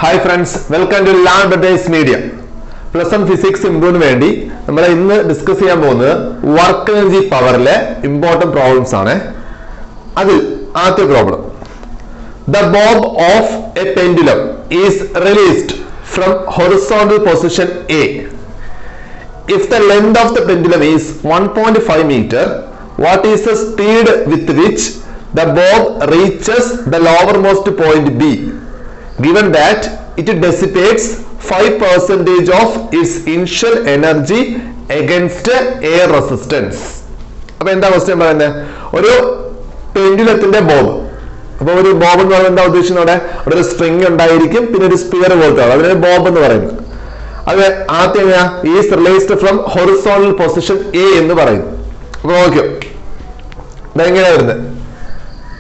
Hi friends, welcome to Learn Brothers Media. Plus one physics improve വേണ്ടി നമ്മൾ ഇന്ന് discuss ചെയ്യാൻ പോകുന്നത് വർക്ക് എനർജി പവറിലെ ഇമ്പോർട്ടന്റ് പ്രോബ്ലംസ് ആണ്. അതിൽ ആദ്യത്തെ problem. The bob of a pendulum is released from horizontal position A. If the length of the pendulum is 1.5 meter, what is the speed with which the bob reaches the lowermost point B? Given that it dissipates 5% of its initial energy against air resistance. അപ്പോൾ എന്താ question പറയുന്നത്? ഒരു പെൻഡുലത്തിന്റെ Bob. അപ്പോൾ ഒരു Bob എന്ന് പറയുന്നത് എന്താ ഉദ്ദേശിക്കുന്നത്? അവിടെ ഒരു സ്ട്രിങ് ഉണ്ടായിരിക്കും, പിന്നെ ഒരു സ്പിയർ പോലത്തെ അതിനെ ബോബ് എന്ന് പറയുന്നത്. അത് ആദ്യം is released from horizontal position A എന്ന് പറയുന്നു. അപ്പോൾ നോക്കിയോ, ഇതെങ്ങനെയാ വരുന്നത്?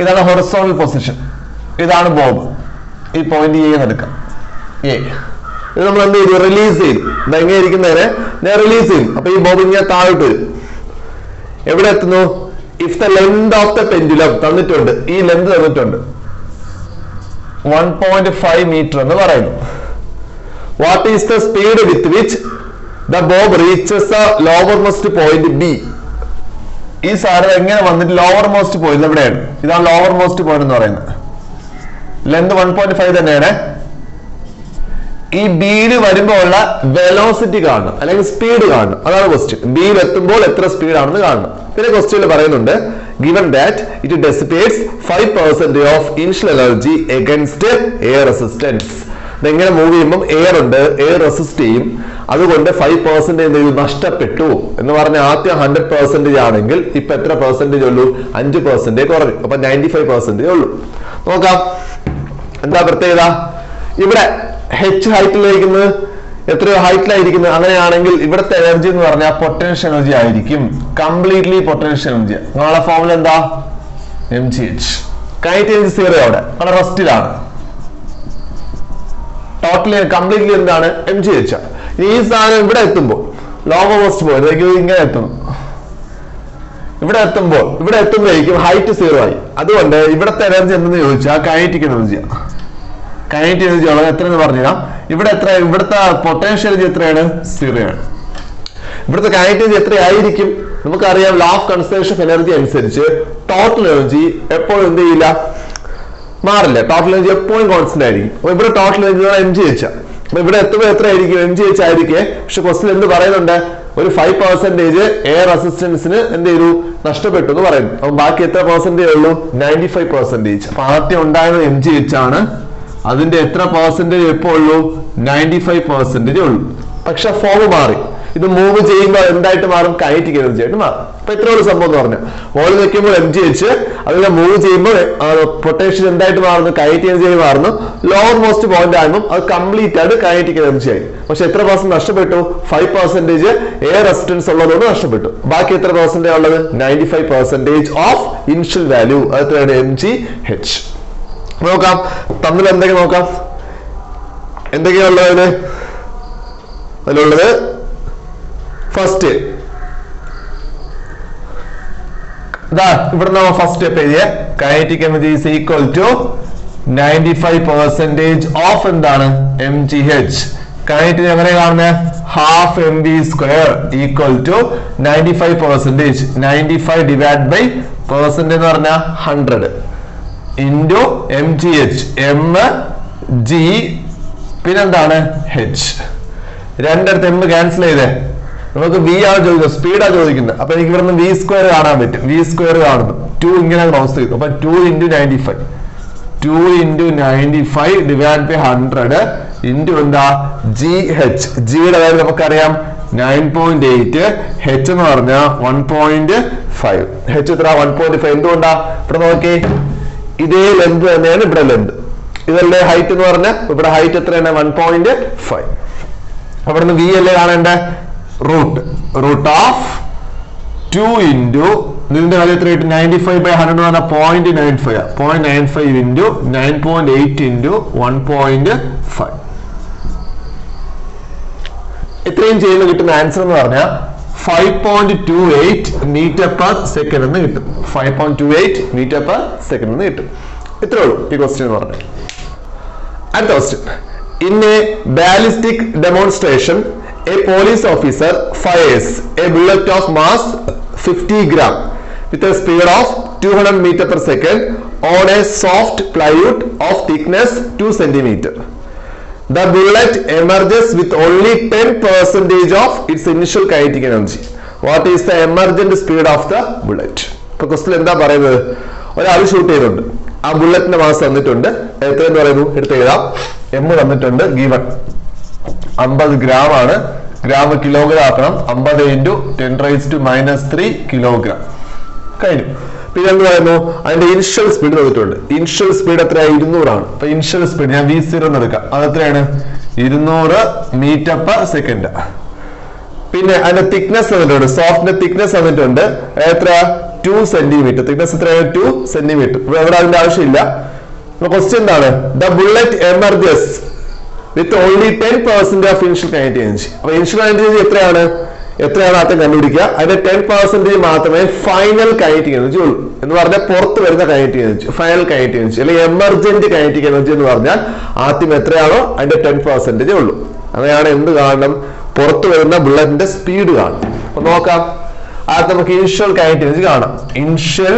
ഇതാണ് ഹൊറിസോണ്ടൽ പൊസിഷൻ, ഇതാണ് ബോബ്. ഈ പോയിന്റ് എ എടുക്കാം. എ ഇത് നമ്മൾ എന്ത് ചെയ്തു? റിലീസ് ചെയ്തു. ഇതെങ്ങനെ ഇരിക്കുന്നതിനെ ഞാൻ റിലീസ് ചെയ്യും. അപ്പൊ ഈ ബോബ് ഇങ്ങനെ താഴോട്ട് വരും. എവിടെ എത്തുന്നു? If the length of the pendulum തന്നിട്ടുണ്ട്, ഈ ലെങ്ത് തന്നിട്ടുണ്ട് 1.5 മീറ്റർ എന്ന് പറയുന്നു. What is the speed with which the Bob reaches the lower most point B? ഈ സാധനം എങ്ങനെ വന്നിട്ട് ലോവർ മോസ്റ്റ് പോയിന്റ് എവിടെയാണ്? ഇതാണ് ലോവർ മോസ്റ്റ് പോയിന്റ് എന്ന് പറയുന്നത്. ലെന്ത് 1.5 തന്നെയാണ്. ഈ ബിയിൽ വരുമ്പോൾ ഉള്ള വെലോസിറ്റി കാണണം, അല്ലെങ്കിൽ സ്പീഡ് കാണണം. അതാണ് ക്വസ്റ്റ്യൻ. ബിയിൽ എത്തുമ്പോൾ എത്ര സ്പീഡ് ആണെന്ന് കാണണം. പിന്നെ ക്വസ്റ്റ്യനിൽ പറയുന്നുണ്ട് given that it dissipates 5% of initial energy against air resistance. ഇതെങ്ങനെ മൂവ് ചെയ്യുമ്പോൾ എയർ ഉണ്ട്, എയർ റെസിസ്റ്റ് ചെയ്യും, അതുകൊണ്ട് 5% നഷ്ടപ്പെട്ടു എന്ന് പറഞ്ഞ ആദ്യം 100% ആണെങ്കിൽ ഇപ്പൊ എത്ര പെർസെന്റേജ് ഉള്ളൂ? 5% കുറഞ്ഞു. അപ്പൊ 95% ഉള്ളൂ. നോക്കാം എന്താ പ്രത്യേകത. ഇവിടെ h ഹൈറ്റിലായിരിക്കുന്നത്, എത്രയോ ഹൈറ്റിലായിരിക്കുന്നത്. അങ്ങനെയാണെങ്കിൽ ഇവിടുത്തെ എനർജി എന്ന് പറഞ്ഞാൽ പൊട്ടൻഷ്യൽ എനർജി ആയിരിക്കും, കംപ്ലീറ്റ്ലി പൊട്ടൻഷ്യൽ എനർജി. നിങ്ങളുടെ ഫോമുല എന്താ? mgh. കൈനറ്റിക് എനർജി സീറോ, അവിടെ അവിടെ റെസ്റ്റിലാണ്. ടോട്ടലി കംപ്ലീറ്റ്ലി എന്താണ്? mgh. ഈ സാധനം ഇവിടെ എത്തുമ്പോൾ ലോവർ മോസ്റ്റ് പോയിന്റ് ഇങ്ങനെ എത്തുന്നു. ഇവിടെ എത്തുമ്പോഴേക്കും ഹൈറ്റ് സീറോ ആയി. അതുകൊണ്ട് ഇവിടുത്തെ എനർജി എന്തെന്ന് ചോദിച്ചാൽ കൈനറ്റിക് എനർജിയാണ്. കൈനറ്റിക് എനർജി ഉള്ളത് എത്ര എന്ന് പറഞ്ഞാൽ ഇവിടെ എത്ര? ഇവിടുത്തെ പൊട്ടൻഷ്യൽ എനർജി എത്രയാണ്? സീറോ ആണ്. ഇവിടുത്തെ കൈനറ്റിക് എനർജി എത്രയായിരിക്കും? നമുക്കറിയാം law of conservation of energy അനുസരിച്ച് ടോട്ടൽ എനർജി എപ്പോഴും എന്ത് ചെയ്യില്ല, മാറില്ല. ടോട്ടൽ എനർജി എപ്പോഴും കോൺസ്റ്റന്റ് ആയിരിക്കും. അപ്പൊ ഇവിടെ ടോട്ടൽ എനർജി mgh. അപ്പൊ ഇവിടെ എത്തുമ്പോൾ എത്രയായിരിക്കും? mgh ആയിരിക്കെ. പക്ഷെ ക്വസ്റ്റ്യൻ എന്ത് പറയുന്നുണ്ട്? ഒരു 5% എയർ റെസിസ്റ്റൻസിന് എന്ത് ചെയ്തു? നഷ്ടപ്പെട്ടു എന്ന് പറയുന്നു. അപ്പൊ ബാക്കി എത്ര പെർസെന്റേജ് ഉള്ളൂ? 95%. അപ്പൊ ആദ്യം ഉണ്ടായത് mgh ആണ്. അതിന്റെ എത്ര പെർസെന്റേജ് എപ്പോ ഉള്ളൂ? 95% ഉള്ളൂ. പക്ഷെ ഫോം മാറി. ഇത് മൂവ് ചെയ്യുമ്പോൾ എന്തായിട്ട് മാറും? കൈനറ്റിക് എനർജി ആയിട്ട് മാറും. അപ്പൊ ഇത്രയുള്ള സംഭവം എന്ന് പറഞ്ഞാൽ വോളിൽ വെക്കുമ്പോൾ mgh, അതിനെ മൂവ് ചെയ്യുമ്പോൾ പൊട്ടൻഷ്യൽ എന്തായിട്ട് മാറുന്നു? കൈനറ്റിക് എനർജി ആയി മാറുന്നു. ലോവർ മോസ്റ്റ് പോയിന്റ് ആകുമ്പോൾ അത് കംപ്ലീറ്റ് ആയിട്ട് കൈനറ്റിക് എനർജി ആയി. പക്ഷെ എത്ര പെർസെന്റ് നഷ്ടപ്പെട്ടു? 5% എയർ റെസിസ്റ്റൻസ് ഉള്ളതുകൊണ്ട് നഷ്ടപ്പെട്ടു. ബാക്കി എത്ര പെർസെന്റേജ് ഉള്ളത്? 95% ഓഫ് ഇനിഷ്യൽ വാല്യൂ. അത് എത്രയാണ്? mgh. നോക്കാം തമ്മിൽ എന്തൊക്കെ നോക്കാം. എന്തൊക്കെയുള്ളത് അതിലുള്ളത്? ഫസ്റ്റ് ഇവിടെ ഫസ്റ്റ് സ്റ്റെപ്പ് എഴുതിയ kinetic energy is equal to 95% of എന്താണ്? mgh. കൈനറ്റിക് എങ്ങനെ കാണുന്നത്? Half mv² equal to 95%. 95 divide by percent എന്ന് പറഞ്ഞാൽ 100 ഇൻറ്റു mgh. mg പിന്നെന്താണ്? h. രണ്ടിടത്ത് m ക്യാൻസൽ ചെയ്തേ. നമുക്ക് v ആണ് ചോദിക്കുന്നത്, സ്പീഡാ ചോദിക്കുന്നത്. അപ്പൊ എനിക്ക് ഇവിടുന്ന് v² കാണാൻ പറ്റും. v² കാണുന്നു. 2 ഇങ്ങനെ ക്രോസ് ചെയ്തു. അപ്പൊ 2 × 95. 2 × 95 ഡിവൈഡ് ബൈ 100 ഇൻറ്റു എന്താ? gh. ജിയുടെ കാര്യം നമുക്കറിയാം 9.8. h എന്ന് പറഞ്ഞാൽ 1.5. h എത്ര? 1.5. എന്തുകൊണ്ടാ? ഇവിടെ നോക്കി, ഇതേ ലെന്ത് തന്നെയാണ് ഇവിടെ ലെന്ത്. ഇതല്ലേ ഹൈറ്റ് എന്ന് പറഞ്ഞാൽ ഇവിടെ ഹൈറ്റ് എത്രയാണ്? 1.5. അവിടുന്ന് v അല്ലേ കാണേണ്ടേ? റൂട്ട് ഓഫ് 2 ഇൻറ്റു ഇതിന്റെ കാര്യം എത്ര കിട്ടും? 95 ബൈ 100 എന്ന് പറഞ്ഞാൽ 0.95. 0.95 ഇൻറ്റു 9.8 ഇൻറ്റു 1.5. ഇത്രയും ചെയ്യുന്ന കിട്ടുന്ന ആൻസർ എന്ന് പറഞ്ഞാൽ 5.28 മീറ്റർ പെർ സെക്കൻഡ് എന്ന് കിട്ടും. 5.28 മീറ്റർ പെർ സെക്കൻഡ് എന്ന് കിട്ടും. ഇത്രേ ഉള്ളൂ ഈ ക്വസ്റ്റ്യൻ എന്ന് പറഞ്ഞാൽ. അടുത്ത question. In a ballistic demonstration, a police officer fires a bullet of mass 50 gram with a speed of 200 meter per second on a soft plywood of thickness 2 centimeter. The bullet emerges with only 10% of its initial kinetic energy. What is the emergent speed of the bullet? ഇപ്പോൾ question എന്താ പറയുന്നത്? ഒരാൾ shoot ചെയ്തിട്ടുണ്ട്, ആ ബുള്ളറ്റിന്റെ mass തന്നിട്ടുണ്ട്, എത്രയെന്ന് പറയുന്നു എടുത്ത് എഴുതാം. എം തന്നിട്ടുണ്ട്, ഗീവൺ 50 ഗ്രാം ആണ്, ഗ്രാം കിലോഗ്രാം ആക്കണം, 50 × 10⁻³ കിലോഗ്രാം കഴിഞ്ഞു. പിന്നെ എന്ത് പറയുന്നു, അതിന്റെ ഇനിഷ്യൽ സ്പീഡ് തന്നിട്ടുണ്ട്. ഇനിഷ്യൽ സ്പീഡ് എത്രയാണ്? 200 ആണ്. അപ്പൊ ഇനിഷ്യൽ സ്പീഡ് ഞാൻ V0 എന്ന് എടുക്കാം, അത് എത്രയാണ്? 200 മീറ്റർ പെർ സെക്കൻഡ്. പിന്നെ അതിന്റെ തിക്നെസ് തന്നിട്ടുണ്ട്, സോഫ്റ്റിന്റെ തിക്നെസ് തന്നിട്ടുണ്ട്, എത്ര? 2 സെന്റിമീറ്റർ. തിക്നെസ് എത്രയാണ്? 2 സെന്റിമീറ്റർ. ഇവിടെ അതിന്റെ ആവശ്യമില്ല. ക്വസ്റ്റ്യൻ എന്താണ്? The bullet emerges with only 10% of initial kinetic energy. അപ്പൊ ഇനിഷ്യൽ കൈനറ്റിക് എനർജി എത്രയാണ് ആദ്യം കണ്ടുപിടിക്കുക. അതിന്റെ 10% മാത്രമേ ഫൈനൽ കൈനറ്റിക് എനർജി ഉള്ളൂ. എന്ന് പറഞ്ഞാൽ പുറത്ത് വരുന്ന kinetic energy, final kinetic energy അല്ലെങ്കിൽ എമർജന്റ് കൈനറ്റിക് എനർജി എന്ന് പറഞ്ഞാൽ ആദ്യം എത്രയാണോ അതിന്റെ 10% ഉള്ളൂ. അങ്ങനെയാണ് എന്ത് കാണണം? പുറത്ത് വരുന്ന ബുള്ളറ്റിന്റെ സ്പീഡ് കാണണം. അപ്പൊ നോക്കാം, ആദ്യം നമുക്ക് ഇനിഷ്യൽ കൈനറ്റിക് എനർജി കാണാം. ഇനിഷ്യൽ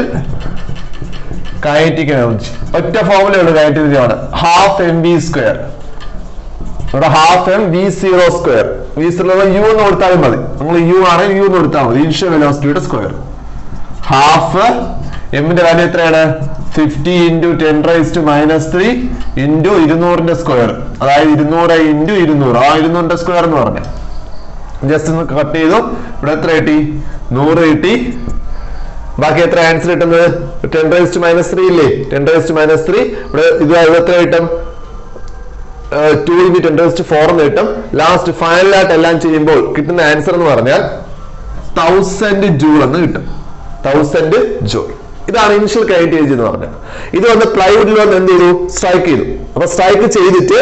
കൈനറ്റിക് എനർജി ഒറ്റ ഫോർമുലയുള്ള കൈനറ്റിക് എനർജി ആണ്, ½ mv². ഇവിടെ ½ mv02. V0 u എന്ന് കൊടുത്താലും മതി. നമ്മൾ u ആണെങ്കിൽ u എന്ന് കൊടുത്താൽ മതി. ഇനിഷ്യൽ വെലോസിറ്റിയുടെ സ്ക്വയർ. ഹാഫ് എമ്മിന്റെ വാല്യൂ എത്രയാണ്? 50 × 10⁻³ × 200ന്റെ സ്ക്വയർ, അതായത് 200 × 200. ആ 200ന്റെ സ്ക്വയർ എന്ന് പറഞ്ഞ ജസ്റ്റ് ഒന്ന് കട്ട് ചെയ്തു. ഇവിടെ എത്ര കിട്ടി? 100 കിട്ടി. ബാക്കി എത്ര ആൻസർ കിട്ടുന്നത്? 10⁻³ ഇല്ലേ? 10⁻³ ഇവിടെ ഇത് എത്ര കിട്ടും? 2 × 10⁴ എന്ന് കിട്ടും. ലാസ്റ്റ് ഫൈനലായിട്ട് എല്ലാം ചെയ്യുമ്പോൾ കിട്ടുന്ന ആൻസർ എന്ന് പറഞ്ഞാൽ 1000 ജൂൾ എന്ന് കിട്ടും. 1000 ജൂൾ. ഇതാണ് ഇനിഷ്യൽ കൈനറ്റിക് എനർജി എന്ന് പറഞ്ഞത്. ഇത് വന്ന് പ്ലൈവുഡിൽ വന്ന് എന്ത് ചെയ്തു? സ്ട്രൈക്ക് ചെയ്തു. അപ്പൊ സ്ട്രൈക്ക് ചെയ്തിട്ട്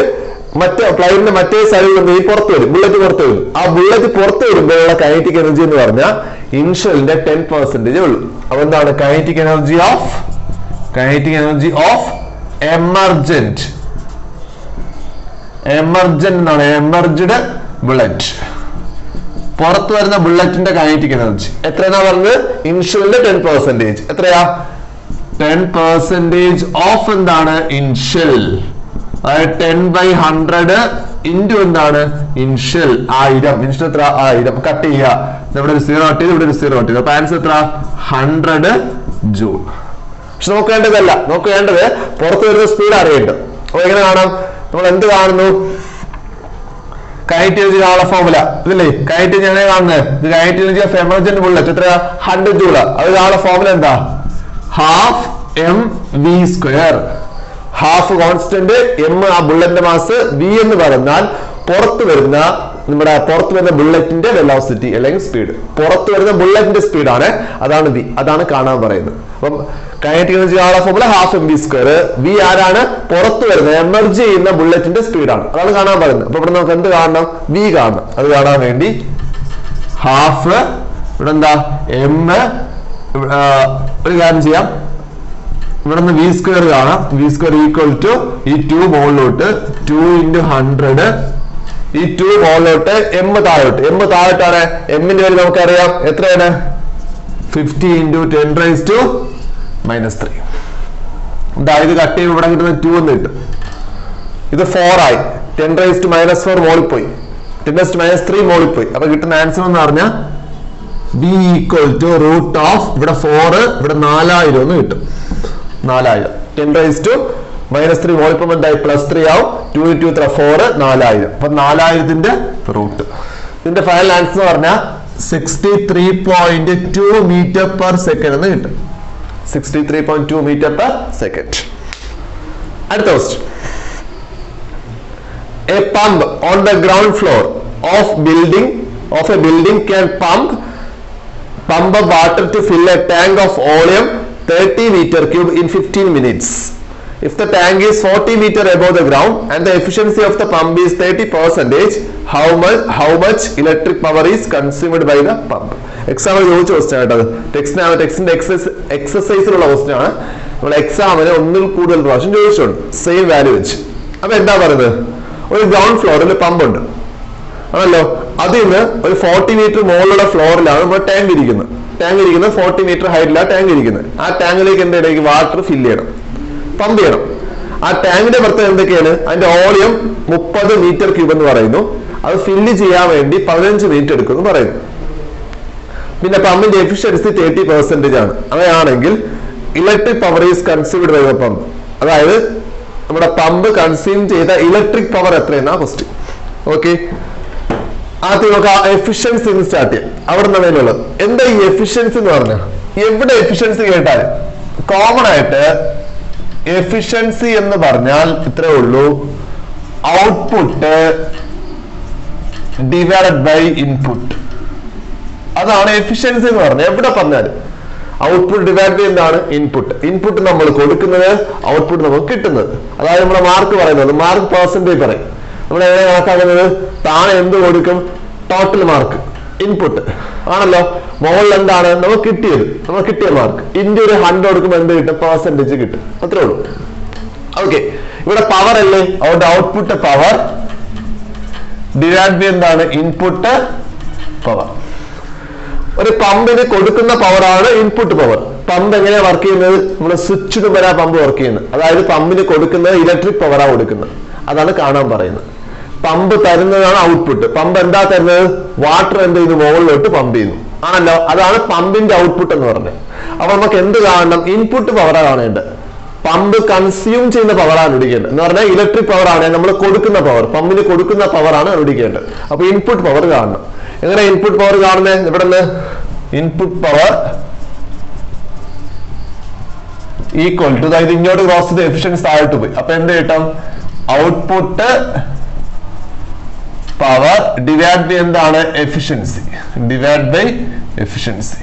മറ്റേ പ്ലൈവുഡിന്റെ മറ്റേ സൈഡിൽ നിന്ന് പുറത്ത് വരും, ബുള്ളറ്റ് പുറത്ത് വരും. ആ ബുള്ളറ്റ് പുറത്ത് വരുമ്പോഴുള്ള കൈനറ്റിക് എനർജി എന്ന് പറഞ്ഞാൽ ഇനിഷ്യലിന്റെ 10% ഉള്ളൂ. അപ്പൊ എന്താണ് കൈനറ്റിക് എനർജി ഓഫ് എമർജന്റ് എന്നാണ്, എമർജ്ഡ് ബുള്ളറ്റ്. പുറത്ത് വരുന്ന ബുള്ളറ്റിന്റെ കൈനറ്റിക് എനർജി എത്രയാ പറഞ്ഞത്? ഇനിഷ്യലിന്റെ 10%. എത്രയാ? 10% ഓഫ് എന്താണ്? ഇനിഷ്യൽ. അതായത് 10/100 ഇൻറ്റു എന്താണ്? ഇനിഷ്യൽ 1000. ഇനിഷ്യൽ എത്ര? 1000. കട്ട് ചെയ്യുക. ഇവിടെ ഒരു 0 ഇട്ട് ഇവിടെ ഒരു 0 ഇട്ട്. അപ്പൊ ആൻസർ എത്ര? 100 ജൂൾ. പക്ഷെ നോക്കേണ്ടത് പുറത്ത് വരുന്ന സ്പീഡ് അറിയേണ്ടത്. അപ്പൊ എങ്ങനെ കാണാം? നമ്മൾ എന്ത് കാണുന്നു? കൈനറ്റിക് എനർജി കാണാനുള്ള ഫോർമുല ഇതല്ലേ? കൈനറ്റിക് എനർജി എങ്ങനെ കാണുന്നത്? ഇത് kinetic energy of emergent bullet എത്രയാ? 100 ജൂൾ. അത് കാണാനുള്ള ഫോർമുല എന്താ? ½ mv². ഹാഫ് കോൺസ്റ്റന്റ്, എം ആ ബുള്ളറ്റിന്റെ മാസ്, വി എന്ന് പറഞ്ഞാൽ പുറത്ത് വരുന്ന ബുള്ളറ്റിന്റെ വെലോസിറ്റി അല്ലെങ്കിൽ സ്പീഡ്. പുറത്ത് വരുന്ന ബുള്ളറ്റിന്റെ സ്പീഡാണ്, അതാണ് വി. അതാണ് കാണാൻ പറയുന്നത്. അപ്പം കൈനറ്റിക് എനർജി കാണാനുള്ള ഫോർമുല ½ mv². വി ആരാണ്? പുറത്ത് വരുന്ന എമർജ് ചെയ്യുന്ന ബുള്ളറ്റിന്റെ സ്പീഡാണ്, അതാണ് കാണാൻ പറയുന്നത്. അപ്പൊ ഇവിടെ നമുക്ക് എന്ത് കാണണം? വി കാണണം. അത് കാണാൻ വേണ്ടി ഹാഫ് ഇവിടെ എന്താ? എം. ഒരു കാര്യം ചെയ്യാം, ഇവിടെ നിന്ന് v² കാണാം. v² ഈക്വൽ ടു ഈ 2 മുകളിലോട്ട് 2 × 100. ഈ 2 മുകളിലോട്ട് എം താഴോട്ട്. എം താഴോട്ടാണ്. എമ്മിന്റെ പേര് നമുക്കറിയാം എത്രയാണ്? 50 × 10⁻³ ഇത് കട്ട് ചെയ്യുമ്പോൾ ഇവിടെ കിട്ടുന്ന 2 എന്ന് കിട്ടും. ഇത് 4 ആയി. 10⁻⁻4 മോളിൽ പോയി, 10⁻³ മോളിൽ പോയി. അപ്പൊ കിട്ടുന്ന ആൻസർ എന്ന് പറഞ്ഞാൽ b ഈക്വൽ ടു √, ഇവിടെ 4, ഇവിടെ 4000 എന്ന് കിട്ടും. 4000. 10⁻³ മോളിപ്പം എന്തായി? +3 ആവും. 2 × 2 4, 4000. അപ്പൊ 4000ന്റെ റൂട്ട്. ഇതിന്റെ ഫൈനൽ ആൻസർ എന്ന് പറഞ്ഞാൽ 63.2 മീറ്റർ പെർ സെക്കൻഡ് എന്ന് കിട്ടും. 63.2 മീറ്റർ പെർ സെക്കൻഡ്. അടുത്ത question. A pump on the ground floor of a building can pump up water to fill a tank of volume 30 m³ in 15 minutes. If the tank is 40 meter above the ground and the efficiency of the pump is 30%, how much electric power is consumed by the pump? Example ചോദിച്ച question ആയിട്ടത്. ടെക്സ്റ്റിന്റെ എക്സസൈസിലുള്ള question ആണ്. നമ്മൾ എക്സാമിന് ഒന്നിൽ കൂടുതൽ പ്രാവശ്യം ചോദിച്ചിട്ടുണ്ട് same value വെച്ച്. അപ്പൊ എന്താ പറയുന്നത്? ഒരു ഗ്രൗണ്ട് ഫ്ലോറിൽ പമ്പ് ഉണ്ട് ആണല്ലോ. അതിന് ഒരു 40 മീറ്റർ മുകളിലുള്ള ഫ്ലോറിലാണ് നമ്മൾ ടാങ്ക് ഇരിക്കുന്നത്. 40 മീറ്റർ ഹൈറ്റിലാണ് ടാങ്ക് ഇരിക്കുന്നത്. ആ ടാങ്കിലേക്ക് എന്തിടയ്ക്ക് വാട്ടർ ഫില്ല് ചെയ്യണം, പമ്പ് ചെയ്യണം. ആ ടാങ്കിന്റെ പ്രത്യേകത എന്തൊക്കെയാണ്? അതിന്റെ വോളിയം 30 മീറ്റർ ക്യൂബ് എന്ന് പറയുന്നു. അത് ഫില്ല് ചെയ്യാൻ വേണ്ടി 15 മിനിറ്റ് എടുക്കും എന്ന് പറയുന്നു. പിന്നെ പമ്പിന്റെ എഫിഷ്യൻസി 30% ആണ്. അങ്ങനെയാണെങ്കിൽ electric power is consumed by the pump. അതായത് നമ്മുടെ പമ്പ് കൺസ്യൂം ചെയ്ത ഇലക്ട്രിക് പവർ എത്രയെന്നാ ക്വസ്റ്റ്യൻ. ഓക്കെ, ആദ്യം നമുക്ക് എഫിഷ്യൻസി സ്റ്റാർട്ട് ചെയ്യാം. അവിടെ നിന്നുള്ളത് എന്താ ഈ എഫിഷ്യൻസി എന്ന് പറഞ്ഞാൽ? എവിടെ എഫിഷ്യൻസി കേട്ടാൽ കോമൺ ആയിട്ട് എഫിഷ്യൻസി എന്ന് പറഞ്ഞാൽ ഇത്രേ ഉള്ളൂ, ഔട്ട്പുട്ട് ഡിവൈഡഡ് ബൈ ഇൻപുട്ട്. അതാണ് എഫിഷ്യൻസി എന്ന് പറഞ്ഞാൽ. എവിടെ പറഞ്ഞാലും ഔട്ട്പുട്ട് ഡിവൈഡ് ബൈ എന്താണ്? ഇൻപുട്ട്. ഇൻപുട്ട് നമ്മൾ കൊടുക്കുന്നത്, ഔട്ട്പുട്ട് നമുക്ക് കിട്ടുന്നത്. അതായത് നമ്മുടെ മാർക്ക് പറയുന്നത്, മാർക്ക് പെർസെന്റേജ് പറയും. നമ്മൾ എങ്ങനെ കണക്കാക്കുന്നത്? താഴെ എന്ത് കൊടുക്കും? ടോട്ടൽ മാർക്ക്, ഇൻപുട്ട് ആണല്ലോ. മുകളിൽ എന്താണ് നമുക്ക് കിട്ടിയത്? നമുക്ക് കിട്ടിയ മാർക്ക് ഇൻറ്റു ഒരു 100 കൊടുക്കുമ്പോൾ എന്ത് കിട്ടും? പെർസെന്റേജ് കിട്ടും. അത്രേ ഉള്ളൂ. ഓക്കെ, ഇവിടെ പവർ അല്ലേ, അതുകൊണ്ട് ഔട്ട്പുട്ട് പവർ ഡിവൈഡ് ബൈ എന്താണ്? Input power. ഒരു പമ്പിന് കൊടുക്കുന്ന പവറാണ് ഇൻപുട്ട് പവർ. പമ്പ് എങ്ങനെയാ വർക്ക് ചെയ്യുന്നത്? നമ്മുടെ സ്വിച്ച് വരാ പമ്പ് വർക്ക് ചെയ്യുന്നത്. അതായത് പമ്പിന് കൊടുക്കുന്നത് ഇലക്ട്രിക് പവറാ കൊടുക്കുന്നത്. അതാണ് കാണാൻ പറയുന്നത്. പമ്പ് തരുന്നതാണ് ഔട്ട്പുട്ട്. പമ്പ് എന്താ തരുന്നത്? വാട്ടർ എന്ത് ചെയ്യുന്നു? മുകളിലോട്ട് പമ്പ് ചെയ്യുന്നു ആണല്ലോ. അതാണ് പമ്പിന്റെ ഔട്ട്പുട്ട് എന്ന് പറഞ്ഞത്. അപ്പൊ നമുക്ക് എന്ത് കാണണം? ഇൻപുട്ട് പവറാ കാണേണ്ടത്. പമ്പ് കൺസ്യൂം ചെയ്യുന്ന പവറാണ് കണ്ടുപിടിക്കേണ്ടത്. എന്ന് പറഞ്ഞാൽ ഇലക്ട്രിക് പവർ ആണ് നമ്മൾ കൊടുക്കുന്ന പവർ, പമ്പിന് കൊടുക്കുന്ന പവറാണ് കണ്ടുപിടിക്കേണ്ടത്. അപ്പൊ ഇൻപുട്ട് പവർ കാണണം. എങ്ങനെ ഇൻപുട്ട് പവർ കാണുന്നത്? ഇവിടെ നിന്ന് ഇൻപുട്ട് പവർ ഈക്വൽ ടു, അതായത് ഇങ്ങോട്ട് ക്രോസ് ചെയ്ത് എഫിഷ്യൻസി താഴോട്ട് പോയി. അപ്പൊ എന്ത് കിട്ടും? ഔട്ട്പുട്ട് പവർ ഡിവൈഡ് ബൈ എന്താണ്? എഫിഷ്യൻസി. Divide by efficiency.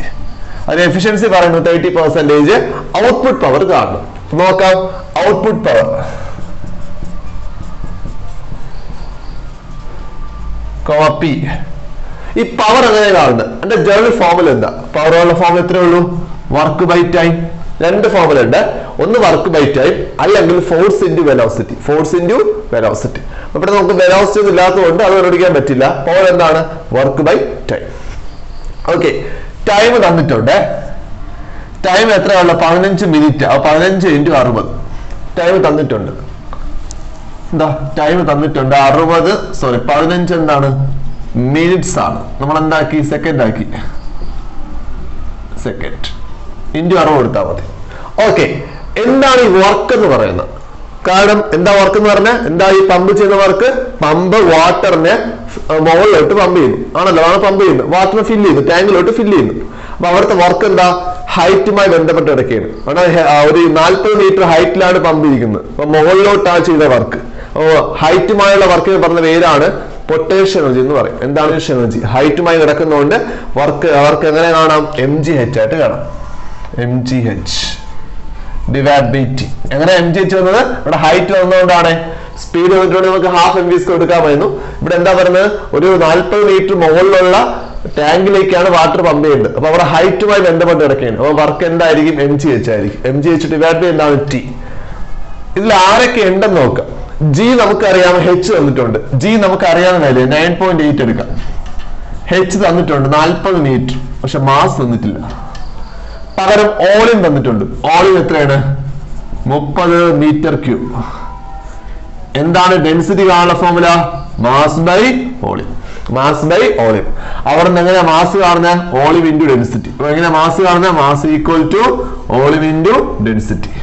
അതിന് എഫിഷ്യൻസി പറയുന്നു 30%. ഔട്ട്പുട്ട് പവർ കാണണം. നോക്കാം. Output power P. ഈ പവർ എങ്ങനെ കാണുന്നത്? എന്റെ ജനറൽ ഫോർമുല എന്താ? പവറുള്ള ഫോർമുല എത്രയേ ഉള്ളൂ? Work by time. രണ്ട് ഫോർമുല ഉണ്ട്. ഒന്ന് വർക്ക് ബൈ ടൈം, അല്ലെങ്കിൽ force into velocity. Force into velocity. ഇവിടെ നമുക്ക് വെലോസിറ്റി ഒന്നും ഇല്ലാത്തതുകൊണ്ട് അത് കണ്ടുപിടിക്കാൻ പറ്റില്ല. പവർ എന്താണ്? Work by time. Okay, time തന്നിട്ടുണ്ട്. ടൈം എത്രയുള്ള? 15 മിനിറ്റ്. 15 × 60 ടൈം തന്നിട്ടുണ്ട്. എന്താ ടൈം തന്നിട്ടുണ്ട്? 15 എന്താണ്? മിനിറ്റ്സ് ആണ്. നമ്മൾ എന്താക്കി? സെക്കൻഡ് ആക്കി. സെക്കൻഡ് ഇൻറ്റു 60 കൊടുത്താൽ മതി. ഓക്കെ, എന്താണ് ഈ വർക്ക് എന്ന് പറയുന്നത്? കാരണം എന്താ വർക്ക് എന്ന് പറഞ്ഞാൽ എന്താ ഈ പമ്പ് ചെയ്യുന്ന വർക്ക്? പമ്പ് വാട്ടറിനെ മുകളിലോട്ട് പമ്പ് ചെയ്യുന്നു ആണല്ലോ. ആണ് പമ്പ് ചെയ്യുന്നത്. വാട്ടറിനെ ഫില്ല് ചെയ്യുന്നു, ടാങ്കിലോട്ട് ഫില്ല് ചെയ്യുന്നു. അപ്പൊ അവിടുത്തെ വർക്ക് എന്താ? ഹൈറ്റുമായി ബന്ധപ്പെട്ട് കിടക്കുകയാണ്. ഒരു 40 മീറ്റർ ഹൈറ്റിലാണ് പമ്പ് ഇരിക്കുന്നത്. അപ്പൊ മുകളിലോട്ടാണ് ചെയ്ത വർക്ക്. ഹൈറ്റുമായുള്ള വർക്ക് പറഞ്ഞ പേരാണ് പൊട്ടൻഷ്യൽ എനർജി എന്ന് പറയും. എന്താണ് എനർജി? ഹൈറ്റുമായി കിടക്കുന്നതുകൊണ്ട് വർക്ക് എങ്ങനെ കാണാം? mgh ആയിട്ട് കാണാം. mgh divide by T. എങ്ങനെ mgh വന്നത്? ഇവിടെ ഹൈറ്റ് വന്നതുകൊണ്ടാണ്. സ്പീഡ് വന്നിട്ടുണ്ട് നമുക്ക് ഹാഫ് mv² കൊടുക്കാമായിരുന്നു. ഇവിടെ എന്താ പറയുന്നത്? ഒരു 40 മീറ്റർ മുകളിലുള്ള ടാങ്കിലേക്കാണ് വാട്ടർ പമ്പ് ചെയ്യേണ്ടത്. അപ്പൊ അവിടെ ഹൈറ്റുമായി ബന്ധപ്പെട്ട് കിടക്കുകയാണ്. അപ്പൊ വർക്ക് എന്തായിരിക്കും? mgh ആയിരിക്കും. mgh ഡിവൈഡ് ബൈ എന്താണ്? ടി. ഇതിൽ ആരൊക്കെ ഉണ്ടെന്ന് നോക്കാം. ജി നമുക്കറിയാം, h തന്നിട്ടുണ്ട്. ജി നമുക്ക് അറിയാവുന്ന കാര്യം 9.8 എടുക്കാം. h തന്നിട്ടുണ്ട് 40 മീറ്റർ, പക്ഷെ മാസ് തന്നിട്ടില്ല. പകരം ഓളിൻ തന്നിട്ടുണ്ട്. ഓളിൻ എത്രയാണ്? 30 മീറ്റർ ക്യൂബ്. എന്താണ് ഡെൻസിറ്റി കാണുന്ന formula? Mass by volume. Mass by volume. അവിടെ നിന്ന് എങ്ങനെയാ മാസ് കാണുന്ന? Volume into density. അപ്പൊ എങ്ങനെയാ മാസ് കാണുന്ന? Mass equal to volume into density.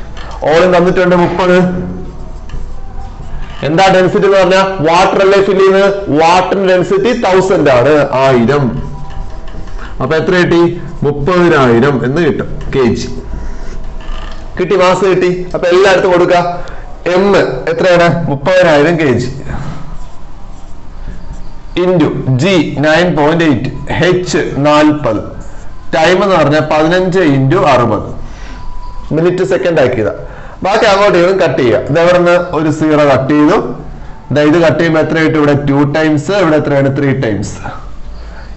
Volume തന്നിട്ടുണ്ട് 30. എന്താ ഡെൻസിറ്റി എന്ന് പറഞ്ഞാൽ? വാട്ടർ അല്ലേ ഫില്ല് ചെയ്യുന്നത്? വാട്ടറിന്റെ ഡെൻസിറ്റി 1000 ആണ്, 1000. അപ്പൊ എത്ര കിട്ടി? 30,000 എന്ന് കിട്ടും. kg കിട്ടി, മാസ് കിട്ടി. അപ്പൊ എല്ലായിടത്തും കൊടുക്കുക. m എത്രയാണ്? 30,000 kg into G 9.8, h 40, time എന്ന് പറഞ്ഞാൽ 15 × 60 മിനിറ്റ് സെക്കൻഡ് ആക്കിയതാ. ബാക്കി അങ്ങോട്ട് ചെയ്തും കട്ട് ചെയ്യുക. ഇതെവിടുന്ന് ഒരു 0 കട്ട് ചെയ്തു. ഇത് കട്ട് ചെയ്യുമ്പോൾ എത്ര കിട്ടും? ഇവിടെ 2 ടൈംസ്, ഇവിടെ എത്രയാണ്? 3 ടൈംസ്.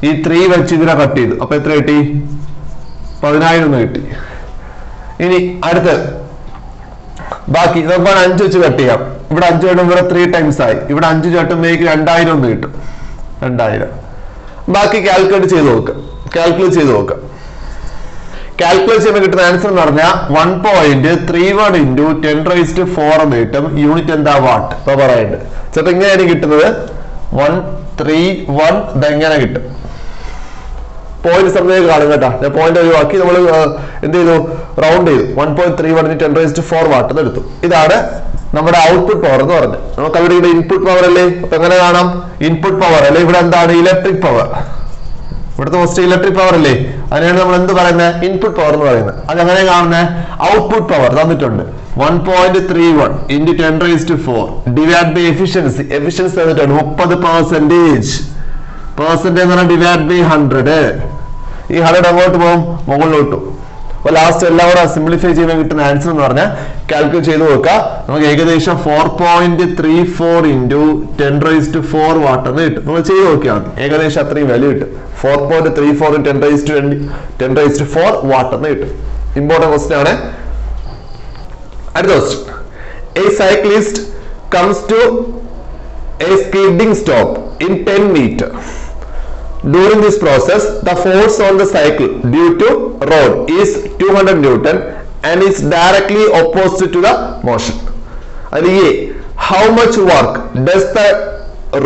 ഈ 3 വെച്ച് ഇതിനെ കട്ട് ചെയ്തു. അപ്പൊ എത്ര കിട്ടി? 10,000 കിട്ടി. ഇനി അടുത്ത് ബാക്കി നമുക്ക് 5 വെച്ച് കട്ട് ചെയ്യാം. ഇവിടെ 5 ചേട്ടും ഇവിടെ 3 ടൈംസ് ആയി. ഇവിടെ 5 ചേട്ടുമ്പോഴേക്ക് 2000 ഒന്ന് കിട്ടും. 2000. ബാക്കി കാൽക്കുലേറ്റ് ചെയ്ത് നോക്കുക. കാൽക്കുലേറ്റ് ചെയ്യുമ്പോൾ കിട്ടുന്ന ആൻസർ എന്ന് പറഞ്ഞാൽ 1.31 into 10⁴ എന്ന് കിട്ടും. യൂണിറ്റ് എന്താ? വാട്ട്. ഇപ്പൊ പറയുന്നുണ്ട് ചിലപ്പോ ഇങ്ങനെയാണ് കിട്ടുന്നത്. 131 ഇതെങ്ങനെ കിട്ടും? പോയിന്റ് സമയം കാണും കേട്ടോ. ഞാൻ പോയിന്റ് ഒഴിവാക്കി നമ്മൾ എന്ത് ചെയ്തു? റൗണ്ട് ചെയ്തു. 1.31 into 10⁴ വാട്ട് എന്ന് എടുത്തു. ഇതാണ് നമ്മുടെ ഔട്ട്പുട്ട് പവർ എന്ന് പറഞ്ഞത്. നമുക്ക് അവിടെ ഇവിടെ ഇൻപുട്ട് പവർ അല്ലേ? അപ്പൊ എങ്ങനെ കാണാം? ഇൻപുട്ട് പവർ അല്ലെ? ഇവിടെ എന്താണ്? Electric power. ഇവിടുത്തെ ഫസ്റ്റ് ഇലക്ട്രിക് പവർ അല്ലേ? അതിനാണ് നമ്മൾ എന്ത് പറയുന്നത്? ഇൻപുട്ട് പവർ എന്ന് പറയുന്നത്. അതെങ്ങനെ കാണുന്നത്? ഔട്ട്പുട്ട് പവർ തന്നിട്ടുണ്ട്. 1.31 into 10⁴ divide by efficiency. Efficiency തന്നിട്ടുണ്ട് 30%. പെർസെന്റേജ് എന്ന് പറഞ്ഞാൽ ഡിവൈഡ് ബൈ 100. ഈ 100 അങ്ങോട്ട് പോകും, മുകളിലോട്ട്. അപ്പൊ ലാസ്റ്റ് എല്ലാവരും സിംപ്ലിഫൈ ചെയ്യുമ്പോൾ കിട്ടുന്ന ആൻസർ എന്ന് പറഞ്ഞാൽ കാൽക്കുലേറ്റ് ചെയ്ത് നോക്കുക. നമുക്ക് ഏകദേശം 4.34 into 10⁴ വാട്ട് എന്ന് കിട്ടും. നമ്മൾ ചെയ്ത് നോക്കിയാണ് ഏകദേശം അത്രയും വാല്യൂ കിട്ടും. 4.34 into 10⁴ വാട്ട് എന്ന് കിട്ടും. ഇമ്പോർട്ടന്റ് ക്വസ്റ്റ്യൻ ആണ്. അടുത്ത question. A cyclist comes to a skidding stop in 10 meters. During this process, the force on the cycle due to road is 200 Newton and is directly opposite to the motion. And A, how much work does the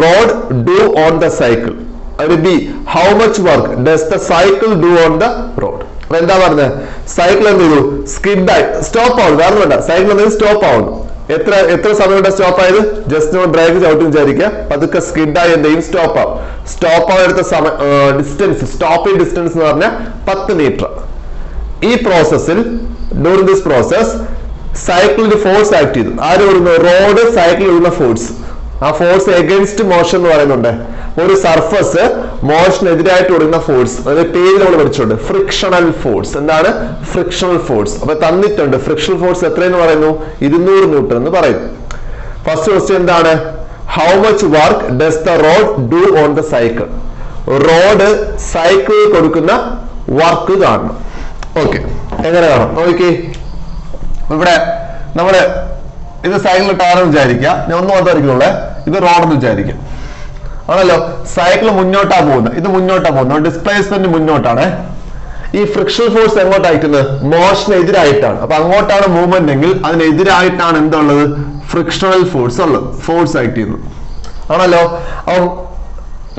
road do on the cycle? And B, how much work does the cycle do on the road? അപ്പൊ എന്താ പറഞ്ഞത്? Cycle എന്ത് ചെയ്തു? Skid ആയി stop ആവുന്നു. കാരണം വേണ്ട, cycle എന്തെങ്കിലും സ്റ്റോപ്പ് ആവുന്നു. എത്ര സമയം കൊണ്ട് സ്റ്റോപ്പ് ആയത്? ജസ്റ്റ് നമ്മൾ ബ്രേക്ക് ചവിട്ടി വിചാരിക്കുക. പതുക്കെ സ്കിഡായി എന്തെയും സ്റ്റോപ്പ് ആവും. സ്റ്റോപ്പ് ആവാൻ എടുത്ത ഡിസ്റ്റൻസ്, സ്റ്റോപ്പിംഗ് ഡിസ്റ്റൻസ് എന്ന് പറഞ്ഞാൽ 10 മീറ്റർ. ഈ പ്രോസസ്സിൽ ഡ്യൂറിംഗ് ദിസ് പ്രോസസ് സൈക്കിളിന് ഫോഴ്സ് ആക്ട് ചെയ്തു. ആര് കൊടുക്കുന്നു? റോഡ് സൈക്കിൾ ഇടുന്ന ഫോഴ്സ്. ആ ഫോഴ്സ് എഗൻസ്റ്റ് മോഷൻ എന്ന് പറയുന്നുണ്ട്. ഒരു സർഫസ് മോഷനെതിരായിട്ട് കൊടുക്കുന്ന ഫോഴ്സ്, അതായത് പേര് നമ്മൾ പഠിച്ചിട്ടുണ്ട്, ഫ്രിക്ഷണൽ ഫോഴ്സ്. എന്താണ് ഫ്രിക്ഷണൽ ഫോഴ്സ്? അപ്പൊ തന്നിട്ടുണ്ട് ഫ്രിക്ഷണൽ ഫോഴ്സ് എത്രയെന്ന് പറയുന്നു? 200 ന്യൂട്ടൺ എന്ന് പറയുന്നു. ഫസ്റ്റ് ക്വസ്റ്റ്യൻ എന്താണ്? How much work does the road do on the cycle? Road സൈക്കിളിൽ കൊടുക്കുന്ന വർക്ക് കാണണം. ഓക്കെ, എങ്ങനെ കാണാം നോക്കി. ഇവിടെ നമ്മള് ഇത് സൈക്കിൾ ടയറെന്ന് വിചാരിക്കുക. ഞാൻ ഒന്നും മാത്രമായിരിക്കുള്ളൂ. ഇത് റോഡെന്ന് വിചാരിക്കാം. ആണല്ലോ, സൈക്കിൾ മുന്നോട്ടാ പോകുന്നത്. ഇത് മുന്നോട്ടാ പോകുന്നത്. ഡിസ്പ്ലേസ്മെന്റ് മുന്നോട്ടാണ്. ഈ ഫ്രിക്ഷണൽ ഫോഴ്സ് എങ്ങോട്ടായിരിക്കുന്നത്? മോഷന് എതിരായിട്ടാണ്. അപ്പൊ അങ്ങോട്ടാണ് മൂവ്മെന്റ് എങ്കിൽ അതിനെതിരായിട്ടാണ് എന്തുള്ളത്? ഫ്രിക്ഷണൽ ഫോഴ്സ് ഉള്ളത്. ഫോഴ്സ് ആക്ട് ചെയ്യുന്നത്. ആണല്ലോ, അപ്പം